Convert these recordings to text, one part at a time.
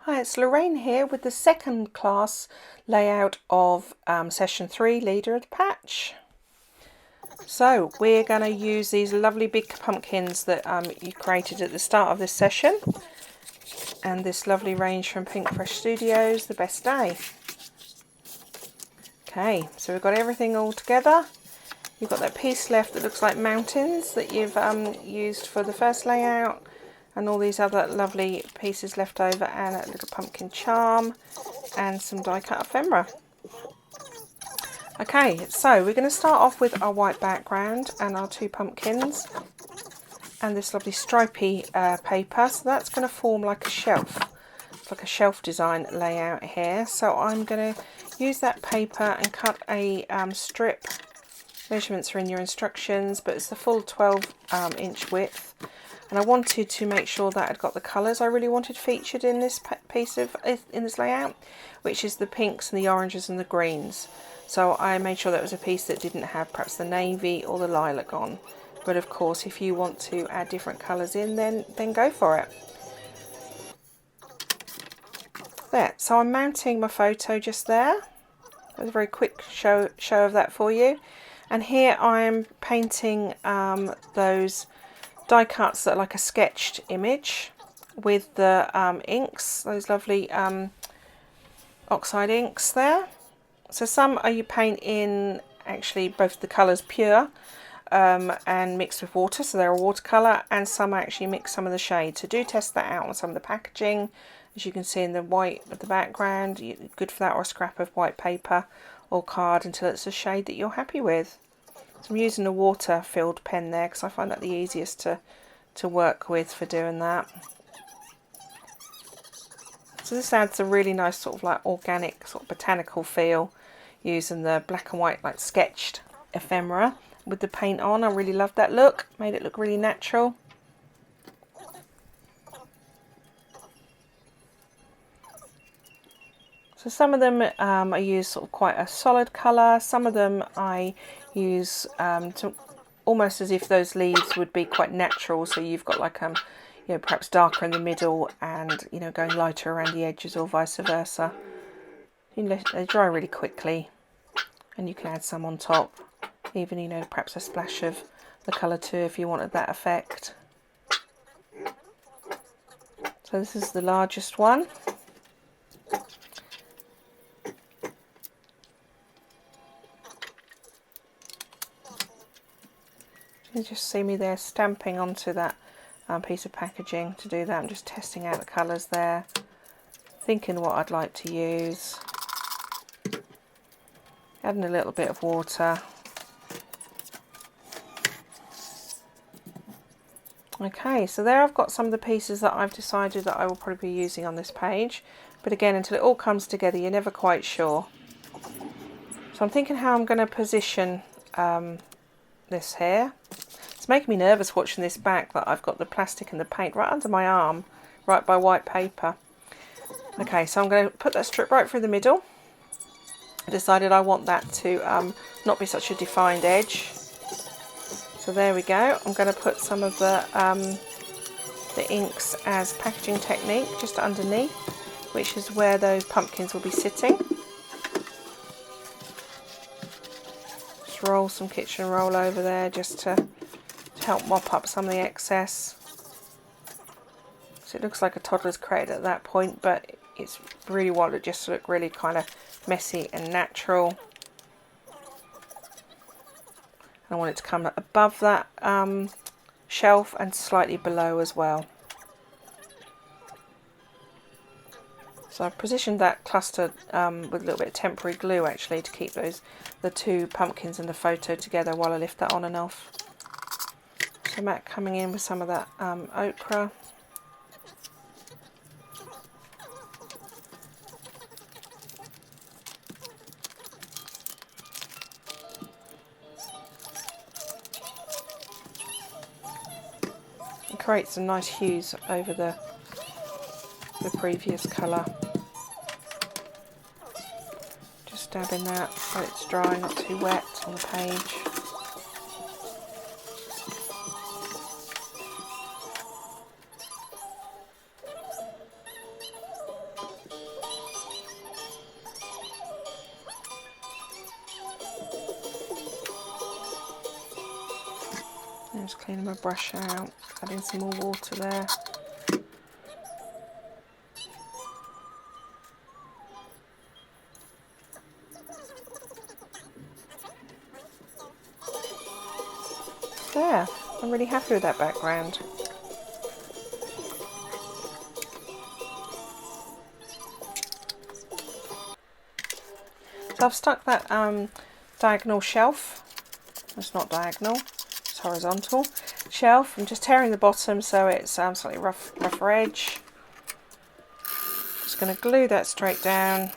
Hi, it's Lorraine here with the second class layout of session 3, Leader of the Patch. So we're going to use these lovely big pumpkins that you created at the start of this session, and this lovely range from Pink Fresh Studios, The Best Day. Okay, so we've got everything all together. You've got that piece left that looks like mountains that you've used for the first layout, and all these other lovely pieces left over, and a little pumpkin charm and some die cut ephemera. Okay, so we're going to start off with our white background and our two pumpkins and this lovely stripy paper. So that's going to form like a shelf. It's like a shelf design layout here. So I'm going to use that paper and cut a strip. Measurements are in your instructions, but it's the full 12 inch width. And I wanted to make sure that I'd got the colours I really wanted featured in this in this layout, which is the pinks and the oranges and the greens. So I made sure that was a piece that didn't have perhaps the navy or the lilac on. But of course, if you want to add different colours in, then go for it. There, so I'm mounting my photo just there. That's a very quick show of that for you. And here I'm painting those die cuts that are like a sketched image with the inks, those lovely oxide inks there. So some you paint in actually both the colours pure and mixed with water, so they're a watercolour, and some actually mix some of the shades. So do test that out on some of the packaging. As you can see in the white of the background, good for that, or a scrap of white paper or card until it's a shade that you're happy with. So I'm using a water-filled pen there because I find that the easiest to work with for doing that. So this adds a really nice sort of like organic, sort of botanical feel, using the black and white like sketched ephemera with the paint on. I really loved that look, made it look really natural. So some of them I use sort of quite a solid colour, some of them I use to almost as if those leaves would be quite natural, so you've got like you know, perhaps darker in the middle and, you know, going lighter around the edges, or vice versa. They dry really quickly, and you can add some on top, even, you know, perhaps a splash of the colour too if you wanted that effect. So this is the largest one. You just see me there stamping onto that piece of packaging. To do that, I'm just testing out the colours there, thinking what I'd like to use, adding a little bit of water. Okay, so there I've got some of the pieces that I've decided that I will probably be using on this page, but again, until it all comes together, you're never quite sure. So I'm thinking how I'm going to position this here. It's making me nervous watching this back, that I've got the plastic and the paint right under my arm, right by white paper. Okay, so I'm going to put that strip right through the middle. I decided I want that to not be such a defined edge. So there we go. I'm going to put some of the inks as packaging technique just underneath, which is where those pumpkins will be sitting. Just roll some kitchen roll over there just to help mop up some of the excess. So it looks like a toddler's crate at that point, but it's really wanted it just to look really kind of messy and natural. And I want it to come above that shelf and slightly below as well. So I've positioned that cluster with a little bit of temporary glue actually to keep the two pumpkins and the photo together while I lift that on and off. So Matt coming in with some of that ochre. It creates some nice hues over the previous colour. Just dabbing that so it's dry, not too wet on the page. Just cleaning my brush out, adding some more water there. There, I'm really happy with that background. So I've stuck that diagonal shelf, it's not diagonal, it's horizontal shelf. I'm just tearing the bottom so it's slightly rougher edge. Just going to glue that straight down,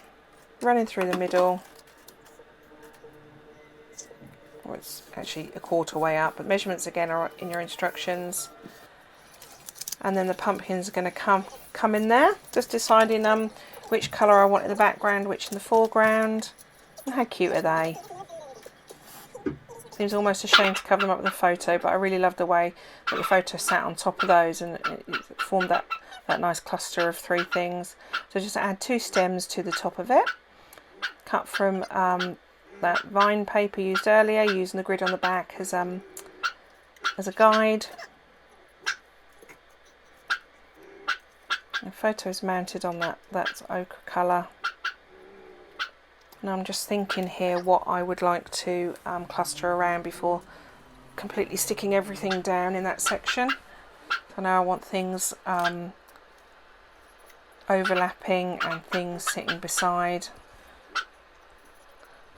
running through the middle. Well, it's actually a quarter way up, but measurements again are in your instructions. And then the pumpkins are going to come in there, just deciding which colour I want in the background, which in the foreground. And how cute are they? Seems almost a shame to cover them up with a photo, but I really love the way that the photo sat on top of those and it formed that nice cluster of three things. So just add 2 stems to the top of it, cut from that vine paper used earlier, using the grid on the back as a guide. The photo is mounted on that ochre colour. And I'm just thinking here what I would like to cluster around before completely sticking everything down in that section. So now I want things overlapping and things sitting beside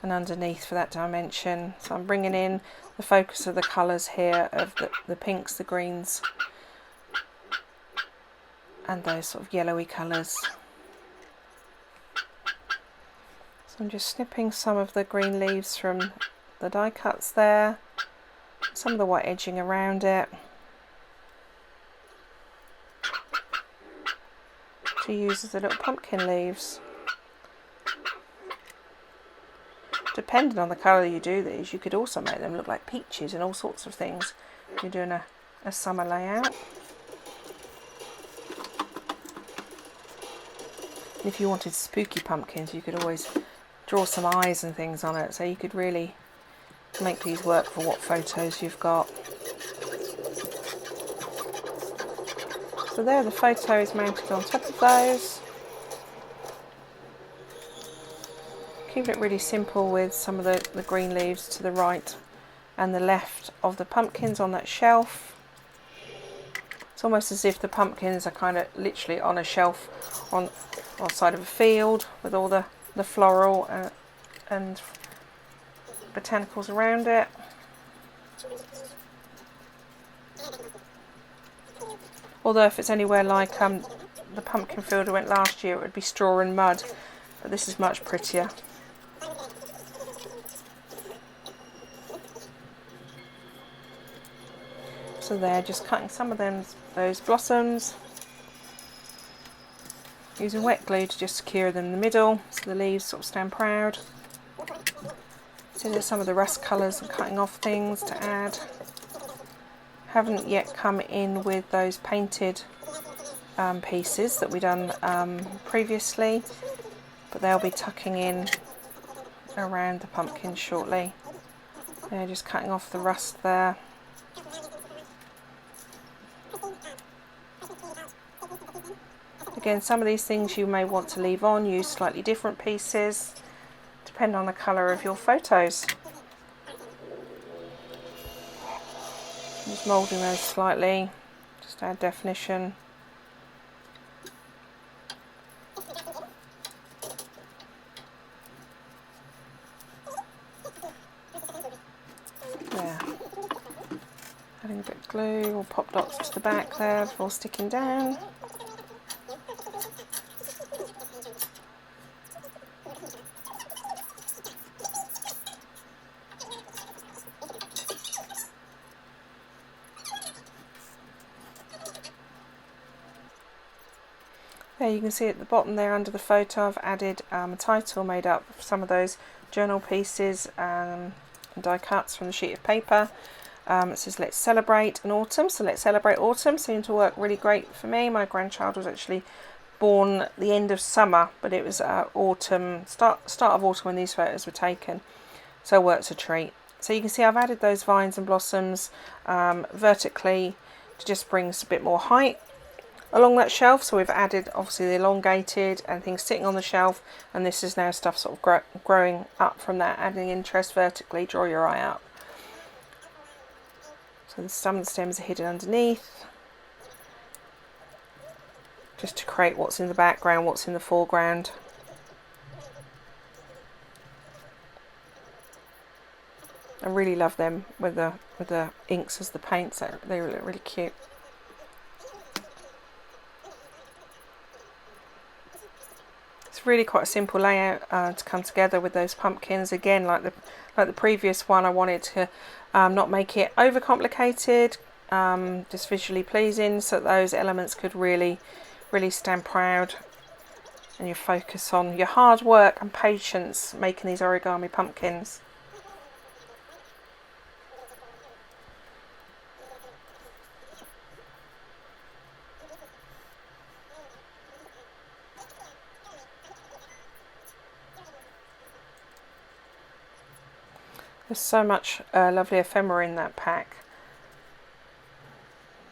and underneath for that dimension. So I'm bringing in the focus of the colours here of the pinks, the greens and those sort of yellowy colours. So I'm just snipping some of the green leaves from the die cuts there, some of the white edging around it to use as the little pumpkin leaves. Depending on the colour you do these, you could also make them look like peaches and all sorts of things if you're doing a summer layout. And if you wanted spooky pumpkins, you could always draw some eyes and things on it, so you could really make these work for what photos you've got. So there, the photo is mounted on top of those. Keeping it really simple with some of the green leaves to the right and the left of the pumpkins on that shelf. It's almost as if the pumpkins are kind of literally on a shelf on the side of a field with all the floral and botanicals around it. Although if it's anywhere like the pumpkin field I went last year, it would be straw and mud, but this is much prettier. So there, just cutting some of those blossoms, using wet glue to just secure them in the middle so the leaves sort of stand proud. So there's some of the rust colours and cutting off things to add. Haven't yet come in with those painted pieces that we done previously, but they'll be tucking in around the pumpkin shortly. Yeah, just cutting off the rust there. Again, some of these things you may want to leave on, use slightly different pieces, depending on the colour of your photos. Just moulding those slightly, just add definition. There. Adding a bit of glue or pop dots to the back there before sticking down. There, you can see at the bottom there under the photo I've added a title made up of some of those journal pieces and die cuts from the sheet of paper. It says let's celebrate an autumn, so let's celebrate autumn seemed to work really great for me. My grandchild was actually born the end of summer, but it was autumn, start of autumn when these photos were taken, so it works a treat. So you can see I've added those vines and blossoms vertically to just bring us a bit more height along that shelf. So we've added obviously the elongated and things sitting on the shelf, and this is now stuff sort of growing up from that, adding interest vertically. Draw your eye up. So some of the stems are hidden underneath, just to create what's in the background, what's in the foreground. I really love them with the inks as the paints. They look really cute. It's really quite a simple layout to come together with those pumpkins. Again, like the previous one, I wanted to not make it overcomplicated, just visually pleasing, so that those elements could really stand proud, and you focus on your hard work and patience making these origami pumpkins. There's so much lovely ephemera in that pack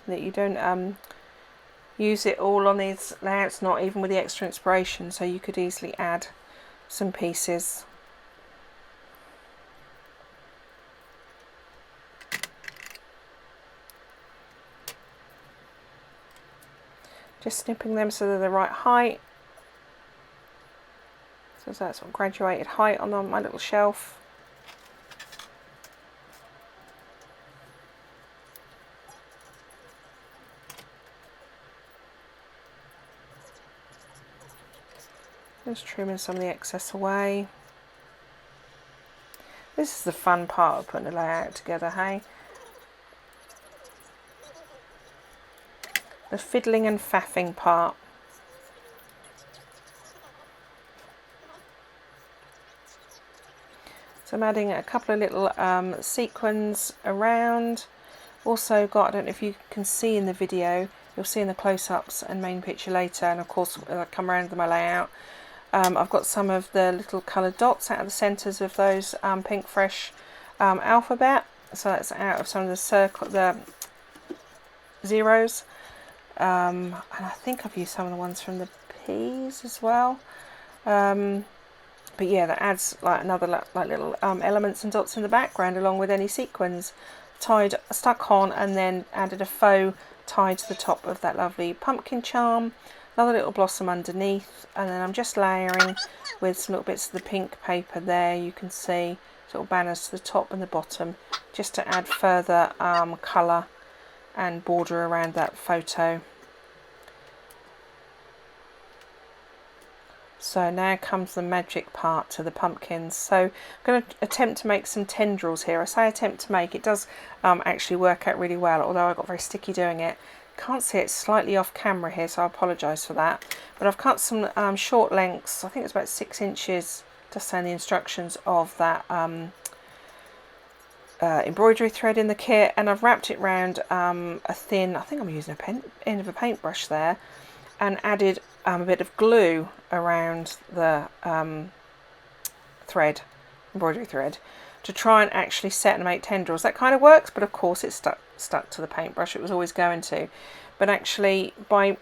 that you don't use it all on these layouts, not even with the extra inspiration, so you could easily add some pieces. Just snipping them so they're the right height. So that's sort of graduated height on my little shelf. Just trimming some of the excess away. This is the fun part of putting a layout together, hey? The fiddling and faffing part. So I'm adding a couple of little sequins around. Also got, I don't know if you can see in the video, you'll see in the close-ups and main picture later, and of course I come around to my layout. I've got some of the little coloured dots out of the centres of those Pink Fresh alphabet. So that's out of some of the zeros. And I think I've used some of the ones from the P's as well. But yeah, that adds like another like little elements and dots in the background, along with any sequins stuck on, and then added a faux tie to the top of that lovely pumpkin charm. Another little blossom underneath, and then I'm just layering with some little bits of the pink paper there. You can see sort of banners to the top and the bottom, just to add further colour and border around that photo. So now comes the magic part to the pumpkins. So I'm going to attempt to make some tendrils here. I say attempt to make, it does actually work out really well, although I got very sticky doing it. Can't see it, slightly off camera here, so I apologise for that. But I've cut some short lengths, I think it's about 6 inches, just saying the instructions of that embroidery thread in the kit, and I've wrapped it around a thin, I think I'm using end of a paintbrush there, and added a bit of glue around the embroidery thread, to try and actually set and make tendrils. That kind of works, but of course it's stuck to the paintbrush. It was always going to, but actually by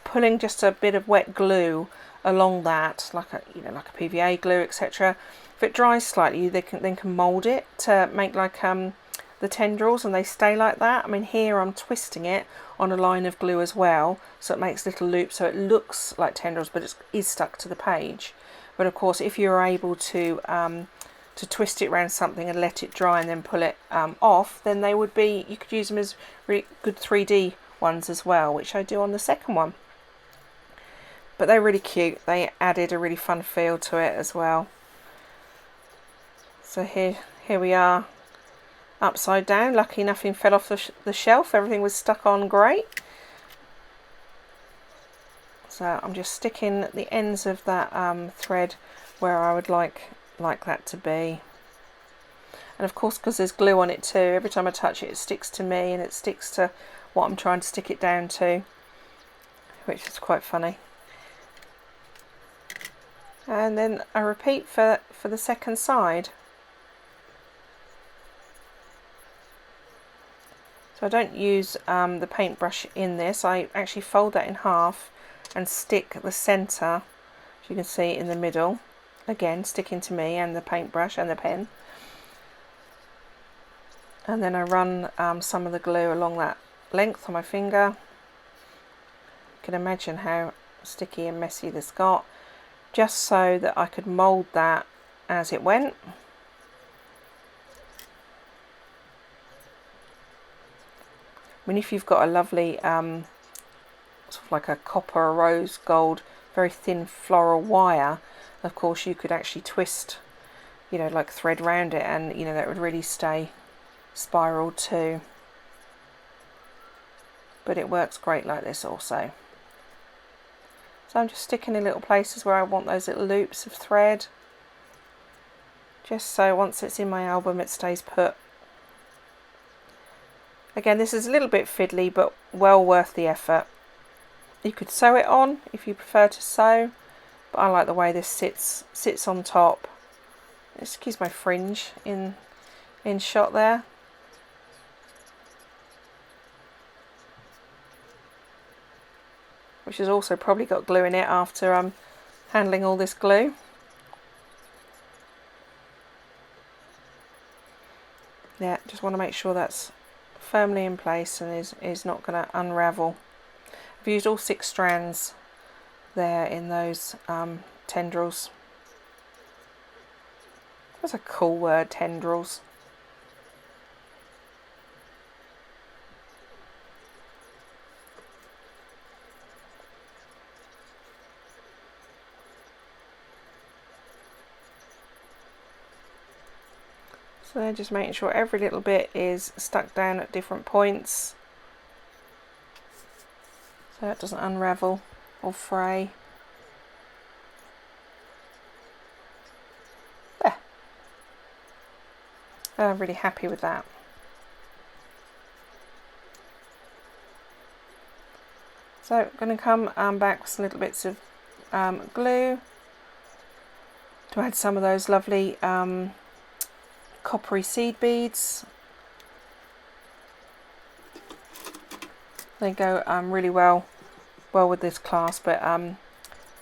pulling just a bit of wet glue along that, like a PVA glue, etc. If it dries slightly, you then can mould it to make like the tendrils, and they stay like that. I mean, here I'm twisting it on a line of glue as well, so it makes little loops, so it looks like tendrils, but it is stuck to the page. But of course, if you're able to twist it around something and let it dry and then pull it off, then they would be, you could use them as really good 3D ones as well, which I do on the second one. But they're really cute. They added a really fun feel to it as well. So here we are, upside down. Lucky nothing fell off the shelf. Everything was stuck on great. So I'm just sticking the ends of that thread where I would like that to be. And of course, because there's glue on it too, every time I touch it, it sticks to me, and it sticks to what I'm trying to stick it down to, which is quite funny. And then I repeat for the second side. So I don't use the paintbrush in this. I actually fold that in half and stick the centre, as you can see, in the middle. Again, sticking to me and the paintbrush and the pen. And then I run some of the glue along that length on my finger. You can imagine how sticky and messy this got, just so that I could mould that as it went. I mean, if you've got a lovely sort of like a copper or rose gold, very thin floral wire, of course you could actually twist, you know, like thread round it, and you know, that would really stay spiraled too. But it works great like this also. So I'm just sticking in little places where I want those little loops of thread, just so once it's in my album it stays put. Again, this is a little bit fiddly, but well worth the effort. You could sew it on if you prefer to sew, but I like the way this sits on top. Excuse my fringe in shot there. Which has also probably got glue in it after handling all this glue. Yeah, just want to make sure that's firmly in place and is not going to unravel. I've used all 6 strands there in those tendrils. That's a cool word, tendrils. So just making sure every little bit is stuck down at different points so it doesn't unravel or fray. There. I'm really happy with that. So I'm going to come back with some little bits of glue to add some of those lovely coppery seed beads. They go really well with this class, but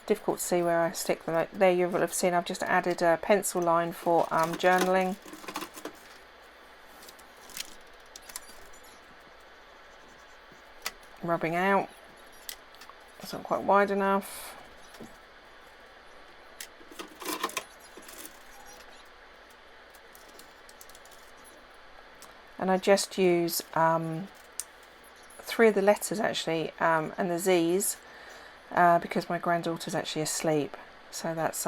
difficult to see where I stick them. There you will have seen I've just added a pencil line for journaling. Rubbing out. It's not quite wide enough. And I just use 3 of the letters actually, and the Z's, because my granddaughter's actually asleep. So that's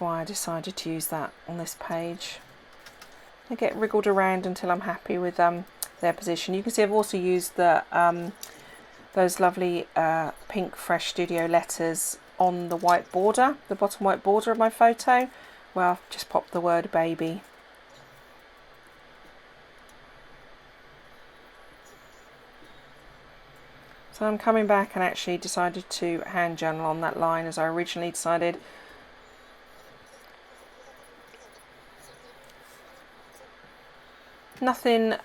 why I decided to use that on this page. I get wriggled around until I'm happy with their position. You can see I've also used the those lovely pink Fresh Studio letters on the white border, the bottom white border of my photo, where I've just popped the word baby. So I'm coming back and actually decided to hand journal on that line as I originally decided. Nothing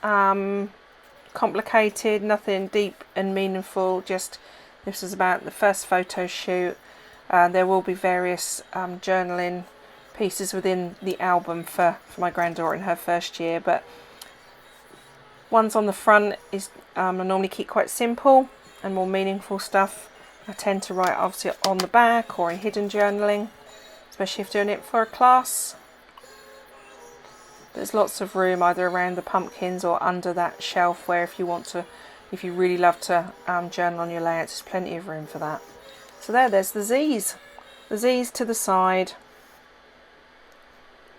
complicated, nothing deep and meaningful, just this is about the first photo shoot. There will be various journaling pieces within the album for my granddaughter in her first year, but ones on the front is I normally keep quite simple, and more meaningful stuff I tend to write obviously on the back or in hidden journaling, especially if doing it for a class. There's lots of room either around the pumpkins or under that shelf where if you really love to journal on your layouts, there's plenty of room for that. So there's the Z's to the side.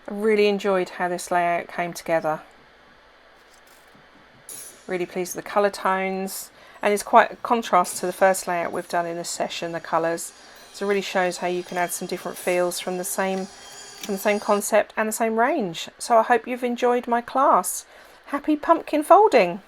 I really enjoyed how this layout came together. Really pleased with the colour tones, and it's quite a contrast to the first layout we've done in this session, the colours. So it really shows how you can add some different feels from the same concept and the same range. So I hope you've enjoyed my class. Happy pumpkin folding!